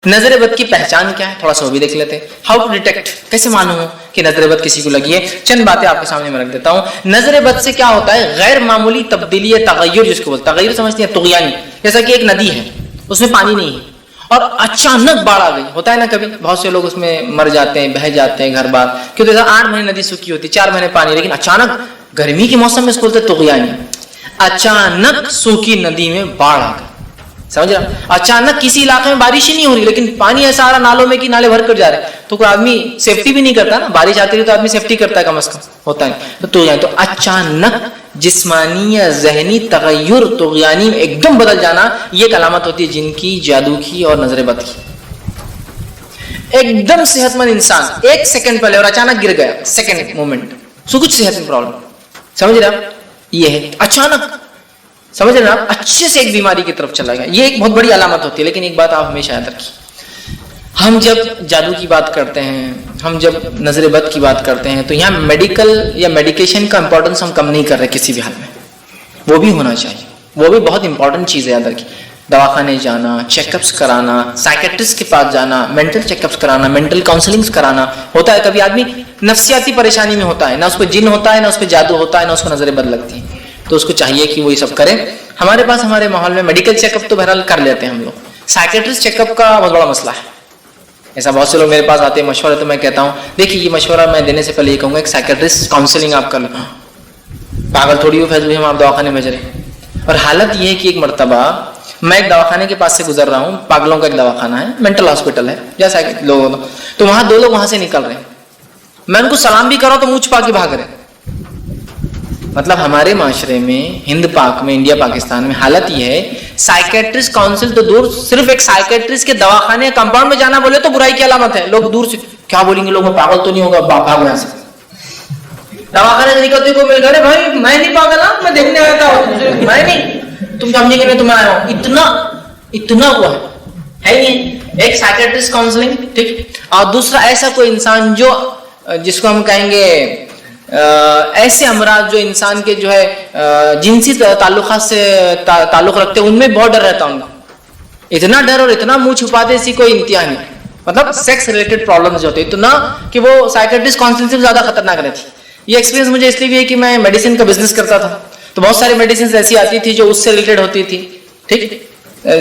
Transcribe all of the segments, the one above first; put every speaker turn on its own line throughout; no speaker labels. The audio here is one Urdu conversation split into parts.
نظر بد کی پہچان کیا ہے تھوڑا سا وہ بھی دیکھ لیتے ہیں. ہاؤ ٹو ڈیٹیکٹ, کیسے معلوم ہو کہ نظر بد کسی کو لگی ہے. چند باتیں آپ کے سامنے میں رکھ دیتا ہوں. نظر بد سے کیا ہوتا ہے, غیر معمولی تبدیلی یا تغیر, جس کو بولتے ہیں تغیر سمجھتے ہیں طغیانی. جیسا کہ ایک ندی ہے, اس میں پانی نہیں ہے اور اچانک باڑھ آ گئی, ہوتا ہے نا کبھی, بہت سے لوگ اس میں مر جاتے ہیں, بہہ جاتے ہیں گھر بار, کیونکہ 8 مہینے ندی سوکھی ہوتی, 4 مہینے پانی, لیکن اچانک گرمی کے موسم میں اس کو بولتے ہیں طغیانی. اچانک سوکھی ندی میں باڑھ آ گئی, سمجھ رہا, اچانک کسی علاقے میں بارش ہی نہیں ہو رہی لیکن پانی ایسا آ رہا نالوں میں کہ نالے بھر کر جا رہے, تو کوئی آدمی سیفٹی بھی نہیں کرتا نا, بارش آتی ہے تو آدمی سیفٹی کرتا ہے کم از کم, ہوتا ہے تو اچانک جسمانی یا ذہنی تغیر طغیانی میں ایک دم بدل جانا, یہ ایک علامت ہوتی ہے جن کی, جادو کی اور نظر بد کی. ایک دم صحت مند انسان 1 سیکنڈ پہلے اور اچانک گر گیا, سیکنڈ مومنٹ اس کو کچھ صحت میں پرابلم, سمجھ رہے آپ, یہ ہے اچانک, سمجھ رہے آپ, اچھے سے ایک بیماری کی طرف چلا گیا. یہ ایک بہت بڑی علامت ہوتی ہے. لیکن ایک بات آپ ہمیشہ یاد رکھیے, ہم جب جادو کی بات کرتے ہیں, ہم جب نظر بد کی بات کرتے ہیں, تو یہاں میڈیکل یا میڈیکیشن کا امپورٹنس ہم کم نہیں کر رہے کسی بھی حال میں, وہ بھی ہونا چاہیے, وہ بھی بہت امپورٹنٹ چیز ہے. یاد رکھیے, دواخانے جانا, چیک اپس کرانا, سائیکیٹرسٹ کے پاس جانا, مینٹل چیک اپس کرانا, مینٹل کاؤنسلنگ کرانا. ہوتا ہے کبھی آدمی نفسیاتی پریشانی میں ہوتا ہے, نہ اس کو جن ہوتا ہے, نہ اس پہ جادو ہوتا ہے, نہ اس کو نظر بد لگتی ہے, تو اس کو چاہیے کہ وہ یہ سب کرے. ہمارے پاس ہمارے ماحول میں میڈیکل چیک اپ تو بہرحال کر لیتے ہیں ہم لوگ, سائیکیٹرسٹ چیک اپ کا بہت بڑا مسئلہ ہے. ایسا بہت سے لوگ میرے پاس آتے ہیں مشورہ, تو میں کہتا ہوں دیکھیے یہ مشورہ میں دینے سے پہلے یہ کہوں گا ایک سائیکیٹرسٹ کاؤنسلنگ آپ کر لیں. پاگل تھوڑی ہو فیض, ہم آپ دواخانے بھیج رہے ہیں. اور حالت یہ ہے کہ ایک مرتبہ میں ایک دواخانے کے پاس سے گزر رہا ہوں, پاگلوں کا ایک دواخانہ ہے, مینٹل ہاسپٹل ہے جیسا لوگ, تو وہاں 2 لوگ وہاں سے نکل رہے ہیں. میں ان کو سلام بھی کرا تو منہ چھپا کے بھاگ رہے. مطلب ہمارے معاشرے میں, ہند پاک میں, انڈیا پاکستان میں حالت یہ ہے, سائیکیٹرسٹ کاؤنسل تو دور, صرف ایک سائیکیٹرسٹ کے دواخانے کمپاؤنڈ میں جانا بولے تو برائی کی علامت ہے. لوگ دور سے کیا بولیں گے, لوگ میں پاگل تو نہیں ہوگا, بھاگ یہاں سے. دواخانے سے نکلتے کو مل گئے, بھائی میں نہیں پاگل, میں دیکھنے آیا تھا, میں نہیں, تم سمجھیں گے میں تمہیں آیا ہوں. اتنا وہ ہے نہیں ایک سائیکیٹرسٹ کاؤنسلنگ, ٹھیک. اور دوسرا ایسا کوئی انسان جو, جس کو ہم کہیں گے ایسے امراض جو انسان کے جو ہے جنسی تعلقات سے تعلق رکھتے ہیں, ان میں بہت ڈر رہتا ہوں. اتنا ڈر اور اتنا منہ چھپاتے اسی کوئی انتہا نہیں. مطلب سیکس ریلیٹڈ پرابلمز جو ہوتے ہیں اتنا کہ وہ سائیکیٹرسٹ کاؤنسلنگ سے زیادہ خطرناک رہتی. یہ ایکسپیرینس مجھے اس لیے بھی ہے کہ میں میڈیسن کا بزنس کرتا تھا, تو بہت ساری میڈیسنز ایسی آتی تھی جو اس سے ریلیٹڈ ہوتی تھی, ٹھیک,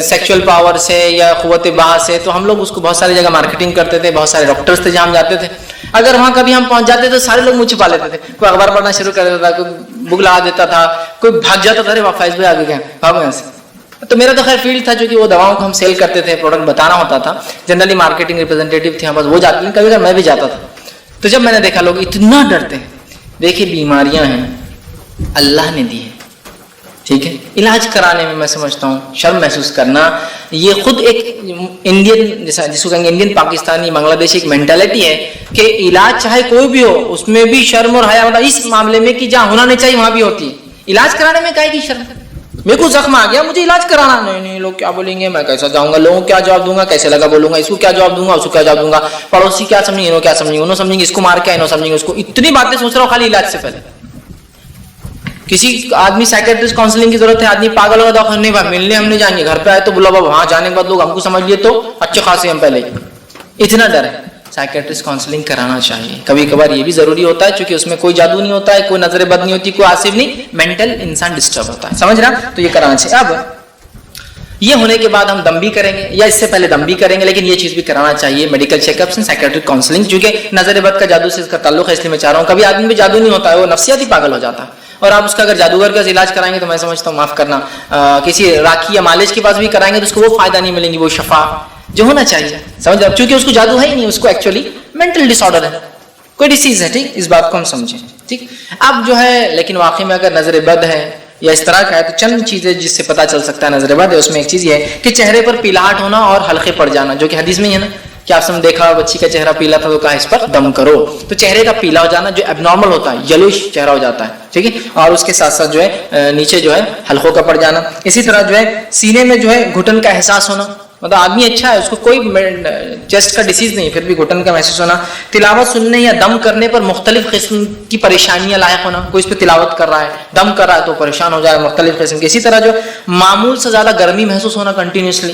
سیکچوئل پاور سے یا قوت بہا سے. تو ہم لوگ اس کو بہت ساری جگہ مارکیٹنگ کرتے تھے, بہت سارے ڈاکٹرز تھے جہاں ہم جاتے تھے. اگر وہاں کبھی ہم پہنچ جاتے تو سارے لوگ منہ چھپا لیتے تھے, کوئی اخبار پڑھنا شروع کر دیتا تھا, کوئی بک لگا دیتا تھا, کوئی بھاگ جاتا تھا, ارے فائز بھائی آگے گئے, بھاگو یہاں سے. تو میرا تو خیر فیلڈ تھا, جو کہ وہ دواؤں کو ہم سیل کرتے تھے, پروڈکٹ بتانا ہوتا تھا. جنرلی مارکیٹنگ ریپرزینٹیٹیو تھے, بس وہ جاتے تھے, کبھی کبھی میں بھی جاتا تھا. تو جب میں نے دیکھا لوگ اتنا ڈرتے ہیں, دیکھیے بیماریاں ہیں اللہ نے دی ہے, ٹھیک ہے, علاج کرانے میں میں سمجھتا ہوں شرم محسوس کرنا یہ خود ایک انڈین, جس کو کہیں گے انڈین پاکستانی بنگلہ دیشی ایک مینٹالٹی ہے کہ علاج چاہے کوئی بھی ہو اس میں بھی شرم اور حیا, مطلب اس معاملے میں کہ جہاں ہونا نہیں چاہیے وہاں بھی ہوتی ہے. علاج کرانے میں کہے گی شرم, میرے کو زخم آ گیا مجھے علاج کرانا, نہیں لوگ کیا بولیں گے, میں کیسا جاؤں گا, لوگوں کو کیا جواب دوں گا, کیسے لگا بولوں گا, اس کو کیا جواب دوں گا, اس کو کیا جواب دوں گا, پڑوسی کیا سمجھیں گے, انہوں کیا سمجھیں گے, انہوں سمجھیں گے اس کو مار کے, انہوں سمجھیں گے اس کو. اتنی باتیں سوچ رہا ہوں خالی علاج سے پہلے. کسی آدمی سائیکیٹرسٹ کاؤنسلنگ کی ضرورت ہے, آدمی پاگل ہوگا دواخانے نہیں بھائی ملنے ہم نہیں جائیں گے, گھر پہ آئے تو بولا بابا وہاں جانے کے بعد لوگ ہم کو سمجھ لیے تو اچھے خاصے ہم پہلے. اتنا ڈر ہے. سائیکیٹرسٹ کاؤنسلنگ کرانا چاہیے. کبھی کبھار یہ بھی ضروری ہوتا ہے چونکہ اس میں کوئی جادو نہیں ہوتا ہے, کوئی نظر بد نہیں ہوتی, کوئی آصف نہیں, مینٹل انسان ڈسٹرب ہوتا ہے, سمجھ رہا, تو یہ کرانا چاہیے. اب یہ ہونے کے بعد ہم دم بھی کریں گے یا اس سے پہلے دم بھی کریں گے, لیکن یہ چیز بھی کرانا چاہیے, medical check ups, psychiatric counselling, چونکہ نظر بد کا جادو سے اس کا تعلق ہے, اس لیے میں چاہ رہا ہوں. کبھی آدمی میں جادو نہیں ہوتا ہے, وہ نفسیاتی پاگل ہو جاتا ہے, اور آپ اس کا اگر جادوگر کا علاج کرائیں گے تو میں سمجھتا ہوں, معاف کرنا, کسی راکھی یا مالش کے پاس بھی کرائیں گے تو اس کو وہ فائدہ نہیں ملیں گی, وہ شفا جو ہونا چاہیے, سمجھ رہے, چونکہ اس کو جادو ہے ہی نہیں, اس کو ایکچولی مینٹل ڈس آرڈر ہے, کوئی ڈیسیز ہے, ٹھیک, اس بات کو ہم سمجھیں, ٹھیک. اب جو ہے لیکن واقعی میں اگر نظر بد ہے یا اس طرح کا ہے تو چند چیزیں جس سے پتہ چل سکتا ہے نظر بد ہے. اس میں ایک چیز یہ ہے کہ چہرے پر پیلاہٹ ہونا اور حلقے پڑ جانا, جو کہ حدیث میں ہی ہے نا, کہ آپ نے دیکھا بچی کا چہرہ پیلا تھا تو کہا اس پر دم کرو, تو چہرے کا پیلا ہو جانا جو اب نارمل ہوتا ہے, یلوش چہرہ ہو جاتا ہے, ٹھیک ہے, اور اس کے ساتھ ساتھ جو ہے نیچے جو ہے حلقوں کا پڑ جانا. اسی طرح جو ہے سینے میں جو ہے گھٹن کا احساس ہونا, مطلب آدمی اچھا ہے, اس کو کوئی چیسٹ کا ڈیسیز نہیں, پھر بھی گھٹن کا محسوس ہونا. تلاوت سننے یا دم کرنے پر مختلف قسم کی پریشانیاں لاحق ہونا, کوئی اس پہ تلاوت کر رہا ہے, دم کر رہا ہے تو پریشان ہو جائے, مختلف قسم کی. اسی طرح جو معمول سے زیادہ گرمی محسوس ہونا کنٹینیوسلی,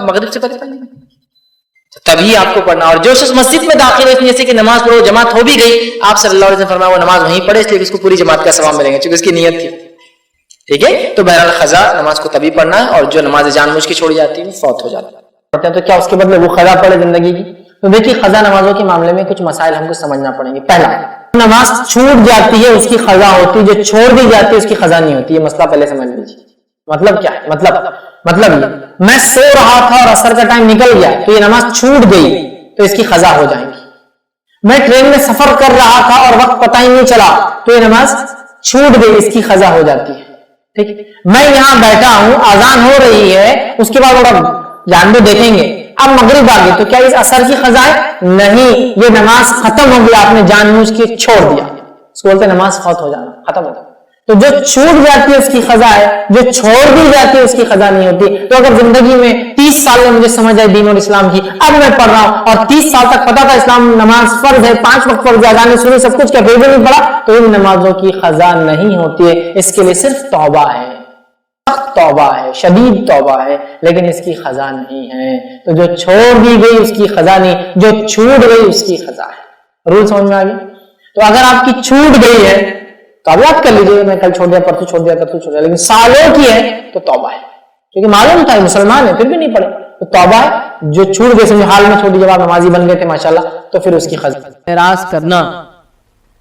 مغرب سے پہلے پڑھنے میں, تبھی آپ کو پڑھنا. اور جو شخص مسجد میں داخل ہے جیسے کہ نماز پڑھو, جماعت ہو بھی گئی, آپ صلی اللہ علیہ وسلم فرمایا وہ نماز وہیں پڑھے, اس لیے اس کو پوری جماعت کا ثواب ملے گا چونکہ اس کی نیت تھی. ٹھیک ہے, تو بہرحال قضا نماز کو تبھی پڑھنا ہے, اور جو نماز جان بوجھ کے چھوڑی جاتی ہے وہ فوت ہو جاتی ہے. تو کیا اس کے بدلے وہ قضا پڑھے زندگی کی؟ تو دیکھیے قضا نمازوں کے معاملے میں کچھ مسائل ہم کو سمجھنا پڑیں گے. پہلا, نماز چھوٹ جاتی ہے اس کی قضا ہوتی ہے, جو چھوڑ دی جاتی ہے اس کی قضا نہیں ہوتی. یہ مسئلہ پہلے سمجھ لیجیے. مطلب کیا ہے؟ مطلب یہ, میں سو رہا تھا اور عصر کا ٹائم نکل گیا تو یہ نماز چھوٹ گئی تو اس کی قضا ہو جائے گی. میں ٹرین میں سفر کر رہا تھا اور وقت پتہ ہی نہیں چلا تو یہ نماز چھوٹ گئی, اس کی قضا ہو جاتی ہے. ٹھیک ہے, میں یہاں بیٹھا ہوں, اذان ہو رہی ہے, اس کے بعد اور جان بھی دیکھیں گے اب مغرب آ گئی, تو کیا اس اثر کی قضا ہے؟ نہیں, یہ نماز ختم ہو گئی, آپ نے جان بوجھ کے چھوڑ دیا. اس کو بولتے ہیں نماز فوت ہو جانا, ختم ہو جانا. تو جو چھوٹ جاتی ہے اس کی قضا ہے, جو چھوڑ دی جاتی ہے اس کی قضا نہیں ہوتی. تو اگر زندگی میں 30 سال میں مجھے سمجھ آئی دین اور اسلام کی, اب میں پڑھ رہا ہوں اور 30 سال تک پتا تھا اسلام نماز فرض ہے, 5 وقت فرض ہے, اذان سنی سب کچھ کیا, پھر بھی نہیں پڑھا, تو ان نمازوں کی قضا نہیں ہوتی ہے. اس کے لیے صرف توبہ ہے, سخت توبہ ہے, شدید توبہ ہے, لیکن اس کی قضا نہیں ہے. تو جو چھوڑ دی گئی اس کی قضا نہیں, جو چھوٹ گئی اس کی قضا ہے. رول سمجھ میں آ گیا؟ تو اگر آپ کی چھوٹ گئی ہے تو اب یاد کر لیجیے, میں کل چھوڑ دیا, پرسوں چھوڑ دیا, پرسوں چھوڑ دیا, لیکن سالوں کی ہے تو توبہ ہے. کیونکہ معلوم تھا مسلمان ہے پھر بھی نہیں پڑے, تو توبہ ہے. جو چھوٹ گئے سمجھے حال میں چھوٹی, جب آپ نمازی بن گئے تھے ماشاءاللہ, تو پھر اس کی قضا.
اعراض کرنا,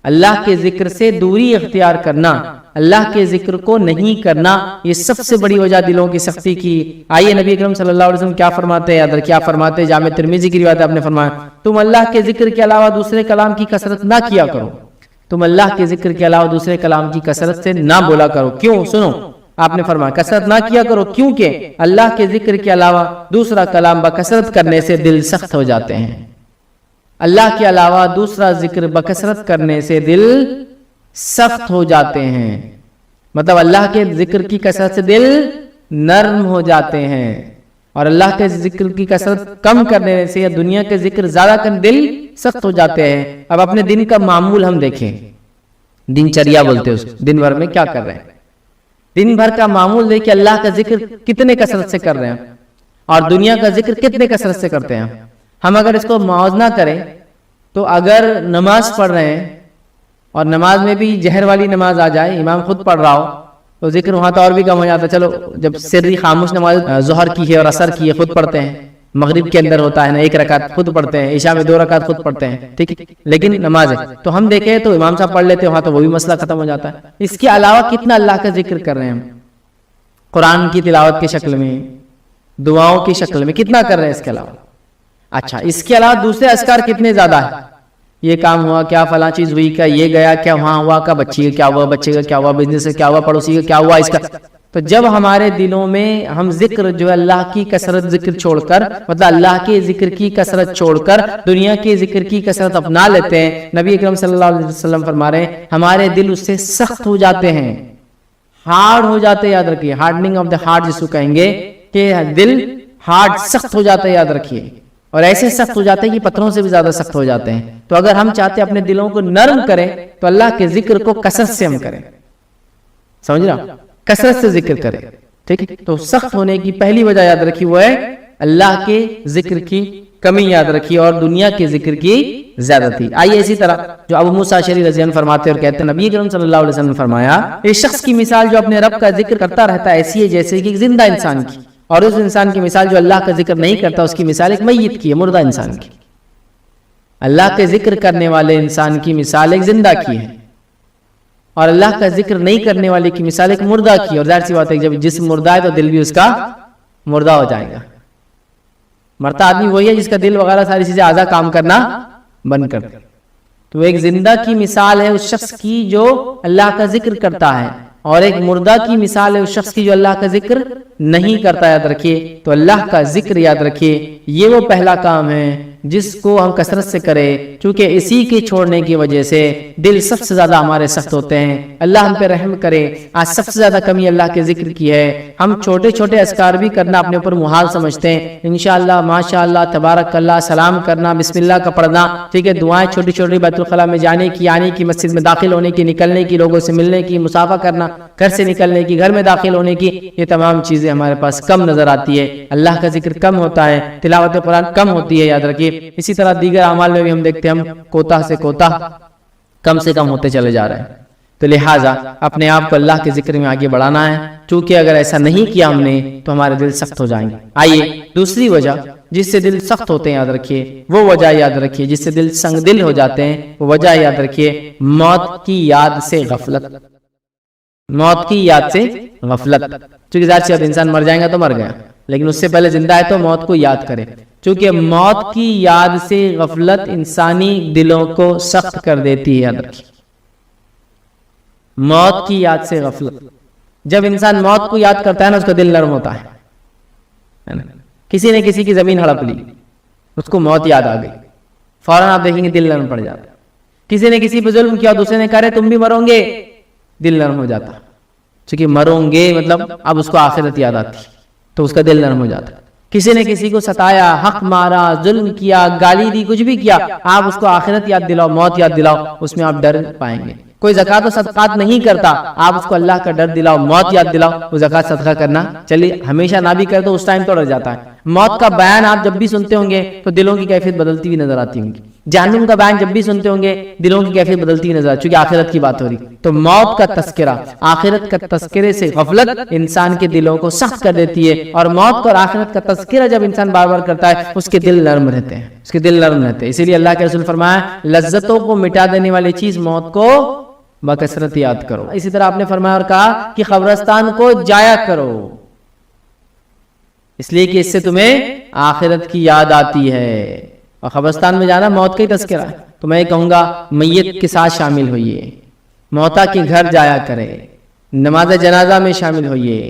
اللہ کے ذکر سے دوری اختیار کرنا, اللہ کے ذکر کو نہیں کرنا, یہ سب سے بڑی وجہ دلوں کی سختی کی. آئیے نبی اکرم صلی اللہ علیہ وسلم کیا فرماتے ہیں, کیا فرماتے ہیں, جامع ترمذی کی روایت آپ نے فرمایا, تم اللہ کے ذکر کے علاوہ دوسرے کلام کی کثرت نہ کیا کرو. تم اللہ کے ذکر کے علاوہ دوسرے کلام کی کثرت سے نہ بولا کرو. کیوں؟ سنو, آپ نے فرمایا کثرت نہ کیا کرو, کیونکہ اللہ کے ذکر کے علاوہ دوسرا کلام بکثرت کرنے سے دل سخت ہو جاتے ہیں. اللہ کے علاوہ دوسرا ذکر بکثرت کرنے سے دل سخت ہو جاتے ہیں. مطلب اللہ کے ذکر کی کثرت سے دل نرم ہو جاتے ہیں, اور اللہ کے ذکر کی کثرت کم کرنے سے یا دنیا کے ذکر زیادہ کرنے دل سخت ہو جاتے ہیں. اب اپنے دن کا معمول ہم دیکھیں, دن چریا بولتے ہیں اس کو, دن بھر میں کیا کر رہے ہیں, دن بھر کا معمول دیکھیں, اللہ کا ذکر کتنے کثرت سے کر رہے ہیں اور دنیا کا ذکر کتنے کثرت سے کرتے ہیں. ہم اگر اس کو موازنہ کریں تو اگر نماز پڑھ رہے ہیں اور نماز میں بھی جہر والی نماز آ جائے, امام خود پڑھ رہا ہو, تو ذکر وہاں تو اور بھی کم ہو جاتا ہے. چلو جب سری خاموش نماز ظہر کی ہے اور عصر کی ہے خود پڑھتے ہیں, مغرب کے اندر ہوتا ہے نا 1 رکعت خود پڑھتے ہیں, عشاء میں 2 رکعت خود پڑھتے ہیں, ٹھیک ہے, لیکن نماز ہے تو ہم دیکھیں تو امام صاحب پڑھ لیتے ہیں وہاں, تو وہ بھی مسئلہ ختم ہو جاتا ہے. اس کے علاوہ کتنا اللہ کا ذکر کر رہے ہیں, قرآن کی تلاوت کی شکل میں, دعاؤں کی شکل میں کتنا کر رہے ہیں اس کے علاوہ. اچھا, اس کے علاوہ دوسرے اذکار کتنے زیادہ ہیں, یہ کام ہوا کیا, فلاں چیز ہوئی کیا, یہ گیا کیا, وہاں ہوا کا, بچی کا کیا ہوا, بچے کا کیا ہوا, بزنس کا کیا ہوا, پڑوسی کا کیا ہوا, اس کا. تو جب ہمارے دلوں میں ہم ذکر جو ہے اللہ کی کثرت ذکر چھوڑ کر, مطلب اللہ کے ذکر کی کثرت چھوڑ کر دنیا کے ذکر کی کثرت اپنا لیتے ہیں, نبی اکرم صلی اللہ علیہ وسلم فرما رہے ہیں ہمارے دل اس سے سخت ہو جاتے ہیں, ہارڈ ہو جاتے ہیں. یاد رکھیے, ہارڈنگ آف دا ہارٹ جس کو کہیں گے, کہ دل ہارڈ سخت ہو جاتا ہے, یاد رکھیے, اور ایسے سخت ہو جاتے ہیں کہ پتھروں سے بھی زیادہ سخت ہو جاتے ہیں. تو اگر ہم چاہتے ہیں اپنے دلوں کو نرم کریں تو اللہ کے ذکر کو کثرت سے ہم کریں, سمجھ رہا, کثرت سے ذکر کریں, ٹھیک ہے. تو سخت ہونے کی پہلی وجہ یاد رکھی وہ ہے اللہ کے ذکر کی کمی, یاد رکھی, اور دنیا کے ذکر کی زیادتی. آئیے اسی طرح جو ابو موسیٰ اشعری رضی اللہ عنہ فرماتے ہیں اور کہتے ہیں نبی اکرم صلی اللہ علیہ وسلم نے فرمایا ایک شخص کی مثال جو اپنے رب کا ذکر کرتا رہتا ہے ایسی ہے جیسے کہ ایک زندہ انسان کی, اور اس انسان کی مثال جو اللہ کا ذکر نہیں کرتا اس کی مثال ایک میت کی ہے, مردہ انسان کی. اللہ کے ذکر کرنے والے انسان کی مثال ایک زندہ کی ہے, اور اللہ کا ذکر نہیں کرنے والے کی مثال ایک مردہ کی. اور ظاہر سی بات ہے جب جسم مردہ ہے تو دل بھی اس کا مردہ ہو جائے گا. مرتا آدمی وہی ہے جس کا دل وغیرہ ساری چیزیں اعضاء کام کرنا بند کر دے. تو ایک زندہ کی مثال ہے اس شخص کی جو اللہ کا ذکر کرتا ہے, اور ایک مردہ کی مثال ہے اس شخص کی جو اللہ کا ذکر نہیں کرتا. یاد رکھیے, تو اللہ کا ذکر یاد رکھیے یہ وہ پہلا کام ہے جس کو ہم کثرت سے کریں, چونکہ اسی کے چھوڑنے کی وجہ سے دل سب سے زیادہ ہمارے سخت ہوتے ہیں. اللہ ہم پہ رحم کرے. آج سب سے زیادہ کمی اللہ کے ذکر کی ہے. ہم چھوٹے چھوٹے اذکار بھی کرنا اپنے اوپر محال سمجھتے ہیں. انشاءاللہ, ماشاءاللہ, تبارک اللہ, سلام کرنا, بسم اللہ کا پڑھنا, ٹھیک ہے, دعائیں چھوٹی چھوٹی, بیت الخلاء میں جانے کی, آنے کی, مسجد میں داخل ہونے کی, نکلنے کی, لوگوں سے ملنے کی, مصافحہ کرنا, گھر سے نکلنے کی، گھر میں داخل ہونے کی، یہ تمام چیزیں ہمارے پاس کم نظر آتی ہے، اللہ کا ذکر کم ہوتا ہے، تلاوت قرآن کم ہوتی ہے، یاد رکھیے۔ اسی طرح دیگر اعمال میں بھی ہم دیکھتے ہیں ہم کوتاہ سے کوتاہ کم سے کم ہوتے چلے جا رہے ہیں۔ تو لہٰذا اپنے آپ کو اللہ کے ذکر میں آگے بڑھانا ہے، چونکہ اگر ایسا نہیں کیا ہم نے تو ہمارے دل سخت ہو جائیں گے۔ آئیے دوسری وجہ جس سے دل سخت ہوتے ہیں، یاد رکھیے وہ وجہ یاد رکھیے، جس سے دل سنگ دل ہو جاتے ہیں، وہ وجہ یاد رکھیے، موت کی یاد سے غفلت۔ موت کی یاد سے غفلت، چونکہ ظاہر سی بات انسان مر جائے گا تو مر گیا، لیکن اس سے پہلے زندہ ہے تو موت کو یاد کرے، چونکہ موت کی یاد سے غفلت انسانی دلوں کو سخت کر دیتی ہے۔ یاد رکھیے موت کی یاد سے غفلت، جب انسان موت کو یاد کرتا ہے نا اس کا دل نرم ہوتا ہے نا؟ کسی نے کسی کی زمین ہڑپ لی، اس کو موت یاد آ گئی، فوراً آپ دیکھیں گے دل نرم پڑ جاتا ہے۔ کسی نے کسی پہ ظلم کیا، دوسرے نے کہا تم بھی مرو گے، دل نرم ہو جاتا، چونکہ مروں گے مطلب اب اس کو آخرت یاد آتی تو اس کا دل نرم ہو جاتا۔ کسی نے کسی کو ستایا، حق مارا، ظلم کیا، گالی دی، کچھ بھی کیا، آپ اس کو آخرت یاد دلاؤ، موت یاد دلاؤ، اس میں آپ ڈر پائیں گے۔ کوئی زکوٰۃ و صدقات نہیں کرتا، آپ اس کو اللہ کا ڈر دلاؤ، موت یاد دلاؤ، وہ زکوٰۃ صدقہ کرنا چلیے ہمیشہ نہ بھی کرے تو اس ٹائم تو ڈر جاتا ہے۔ موت کا بیان آپ جب بھی سنتے ہوں گے تو دلوں کی کیفیت بدلتی ہوئی نظر آتی ہوں گی۔ جہنم کا بیان جب بھی سنتے ہوں گے دلوں کی کیفیت بدلتی ہوئی نظر آتی، چونکہ آخرت کی بات ہو رہی۔ تو موت کا تذکرہ، آخرت کا تذکرے سے غفلت انسان کے دلوں کو سخت کر دیتی ہے، اور موت اور آخرت کا تذکرہ جب انسان بار بار کرتا ہے اس کے دل نرم رہتے ہیں، اس کے دل نرم رہتے ہیں۔ اسی لیے اللہ کے رسول فرمایا لذتوں کو مٹا دینے والی چیز موت کو بکثرت یاد کرو۔ اسی طرح آپ نے فرمایا اور کہا کہ قبرستان کو جایا کرو، اس لیے کہ اس سے تمہیں آخرت کی یاد آتی ہے، اور قبرستان میں جانا موت کا ہی تذکرہ ہے۔ تو میں کہوں گا میت کے ساتھ شامل ہوئیے، موتا کے گھر جایا کرے، نماز جنازہ میں شامل ہوئیے،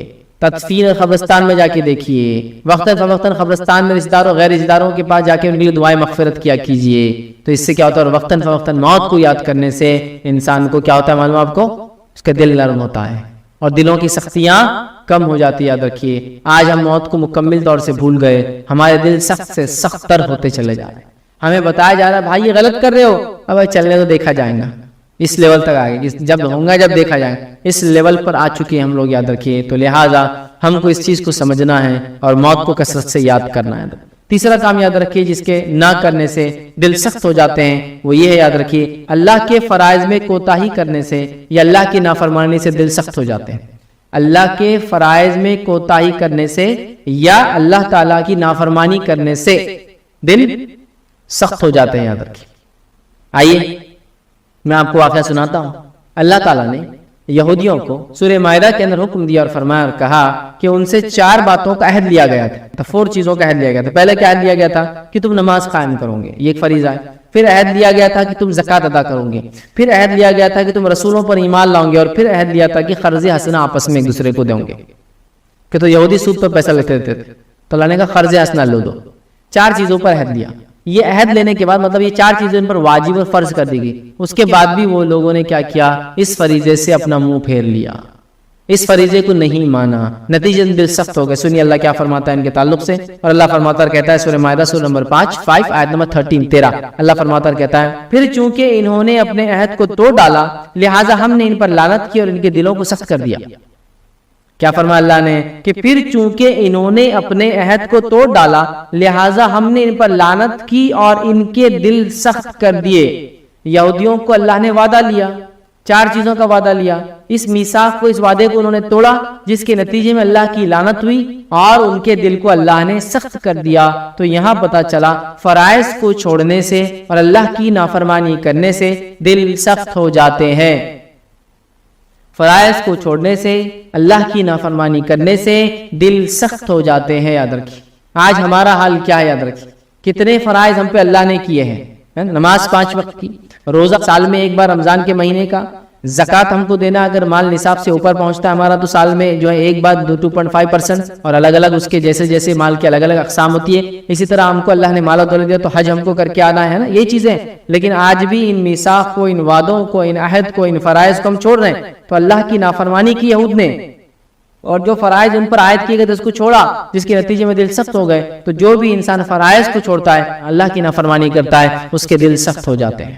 تدفین قبرستان میں جا کے دیکھیے، وقتاً فوقتاً قبرستان میں رشتہ داروں غیر رشتہ داروں کے پاس جا کے ان کے لیے دعائیں مغفرت کیا کیجیے۔ تو اس سے کیا ہوتا ہے، اور وقتاً فوقتاً موت کو یاد کرنے سے انسان کو کیا ہوتا ہے معلوم آپ کو، اس کا دل نرم ہوتا ہے اور دلوں کی سختیاں کم ہو جاتی ہے۔ یاد رکھیے آج ہم موت کو مکمل طور سے بھول گئے، ہمارے دل سخت سے سخت تر ہوتے چلے جا رہے ہیں، ہمیں بتایا جا رہا ہے بھائی یہ غلط کر رہے ہو، اب چلنے تو دیکھا جائے گا، اس لیول تک آگے جب ہوں گا جب دیکھا جائے گا، اس لیول پر آ چکے ہیں ہم لوگ۔ یاد رکھیے تو لہٰذا ہم کو اس چیز کو سمجھنا ہے اور موت کو کثرت سے یاد کرنا ہے۔ تیسرا کام یاد رکھیے جس کے نہ کرنے سے دل سخت ہو جاتے ہیں، وہ یہ ہے یاد رکھیے اللہ کے فرائض میں کوتاہی کرنے سے یا اللہ کی نافرمانی سے دل سخت ہو جاتے ہیں۔ اللہ کے فرائض میں کوتاہی کرنے سے یا اللہ تعالیٰ کی نافرمانی کرنے سے دل سخت ہو جاتے ہیں۔ یاد رکھیے آئیے میں آپ کو واقعہ سناتا ہوں۔ اللہ تعالیٰ نے یہودیوں کو سورہ مائدہ کے اندر حکم دیا اور فرمایا اور کہا کہ ان سے 4 باتوں کا عہد لیا گیا تھا، 4 چیزوں کا عہد لیا گیا تھا۔ پہلے کیا عہد لیا گیا تھا کہ تم نماز قائم کرو گے، یہ ایک فریضہ ہے۔ پھر عہد لیا گیا تھا کہ تم زکوٰۃ ادا کرو گے۔ پھر عہد لیا گیا تھا کہ تم رسولوں پر ایمان لاؤ گے، اور پھر عہد لیا تھا کہ قرض حسنہ آپس میں ایک دوسرے کو دو گے۔ کہ تو یہودی سود پر پیسہ لیتے تھے تو اللہ نے کہا قرض حسنہ لو دو۔ 4 چیزوں پر عہد لیا۔ یہ عہد لینے کے بعد مطلب یہ 4 چیزیں ان پر واجب اور فرض کر دی گئی، اس کے بعد بھی وہ لوگوں نے کیا کیا، اس فریضے سے اپنا منہ پھیر لیا، اس فریضے کو نہیں مانا، نتیجے دل سخت ہو گئے۔ سنیے اللہ کیا فرماتا ہے ان کے تعلق سے، اور اللہ فرماتا کہتا ہے سورہ مائدہ سورہ نمبر 5 آیت نمبر 13 اللہ فرماتا کہتا ہے پھر چونکہ انہوں نے اپنے عہد کو توڑ ڈالا لہٰذا ہم نے ان پر لعنت کی اور ان کے دلوں کو سخت کر دیا۔ کیا فرمایا اللہ نے کہ پھر چونکہ انہوں نے اپنے عہد کو توڑ ڈالا لہٰذا ہم نے ان پر لعنت کی اور ان کے دل سخت کر دیے۔ یہودیوں کو اللہ نے وعدہ لیا، 4 چیزوں کا وعدہ لیا، اس میثاق کو، اس وعدے کو انہوں نے توڑا، جس کے نتیجے میں اللہ کی لعنت ہوئی اور ان کے دل کو اللہ نے سخت کر دیا۔ تو یہاں پتہ چلا فرائض کو چھوڑنے سے اور اللہ کی نافرمانی کرنے سے دل سخت ہو جاتے ہیں۔ فرائض کو چھوڑنے سے، اللہ کی نافرمانی کرنے سے دل سخت ہو جاتے ہیں۔ یاد رکھیے آج ہمارا حال کیا ہے، یاد رکھیے کتنے فرائض ہم پہ اللہ نے کیے ہیں، نماز 5 وقت کی، روزہ سال میں ایک بار رمضان کے مہینے کا، زکوٰۃ ہم کو دینا اگر مال نصاب سے اوپر پہنچتا ہے ہمارا تو سال میں جو ہے ایک بار 2.5%، اور الگ الگ اس کے جیسے جیسے مال کے الگ الگ اقسام ہوتی ہے۔ اسی طرح ہم کو اللہ نے مال و دولت دیا تو حج ہم کو کر کے آنا ہے نا، یہ چیزیں۔ لیکن آج بھی ان میثاق کو، ان وعدوں کو، ان عہد کو، ان فرائض کو ہم چھوڑ رہے ہیں۔ تو اللہ کی نافرمانی کی یہود نے، اور جو فرائض ان پر عائد کیے گئے تھے اس کو چھوڑا، جس کے نتیجے میں دل سخت ہو گئے۔ تو جو بھی انسان فرائض کو چھوڑتا ہے، اللہ کی نافرمانی کرتا ہے، اس کے دل سخت ہو جاتے ہیں۔